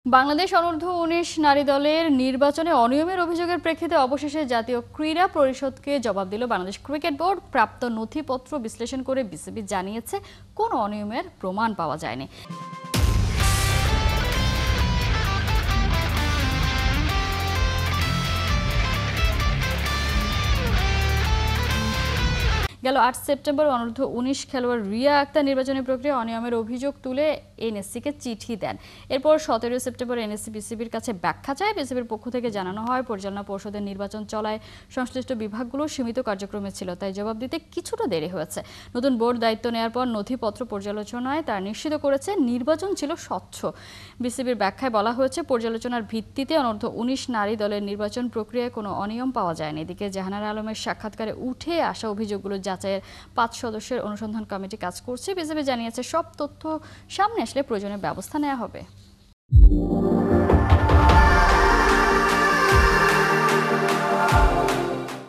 বাংলাদেশ অনূর্ধ্ব-১৯ নারী দলের নির্বাচনে অনিয়মের অভিযোগের প্রেক্ষিতে অবশেষে জাতীয় ক্রীড়া পরিষদকে জবাব দিল বাংলাদেশ ক্রিকেট বোর্ড। প্রাপ্ত নথিপত্র বিশ্লেষণ করে বিসিবি জানিয়েছে, কোনো অনিয়মের প্রমাণ পাওয়া যায়নি। গেল ৮ সেপ্টেম্বর অনূর্ধ্ব-১৯ খেলোয়াড় রিয়া আক্তার নির্বাচনী প্রক্রিয়া অনিয়মের অভিযোগ তুলে এনএসসিকে চিঠি দেন। এরপর ১৭ সেপ্টেম্বর এনএসসি বিসিবির কাছে ব্যাখ্যা চায়। বিসিবির পক্ষ থেকে জানানো হয়, পরিচালনা পর্ষদের নির্বাচন চলায় সংশ্লিষ্ট বিভাগগুলো সীমিত কার্যক্রমে ছিল, তাই জবাব দিতে কিছুটা দেরি হয়েছে। নতুন বোর্ড দায়িত্ব নেওয়ার পর নথিপত্র পর্যালোচনায় তারা নিশ্চিত করেছে নির্বাচন ছিল স্বচ্ছ। বিসিবির ব্যাখ্যায় বলা হয়েছে, পর্যালোচনার ভিত্তিতে অনূর্ধ্ব-১৯ নারী দলের নির্বাচন প্রক্রিয়ায় কোনো অনিয়ম পাওয়া যায়নি। এদিকে জাহানারা আলমের সাক্ষাৎকারে উঠে আসা অভিযোগগুলো যাচাইয়ের ৫ সদস্যের অনুসন্ধান কমিটি কাজ করছে। বিসিবি জানিয়েছে, সব তথ্য সামনে আসলে প্রয়োজনীয় ব্যবস্থা নেওয়া হবে।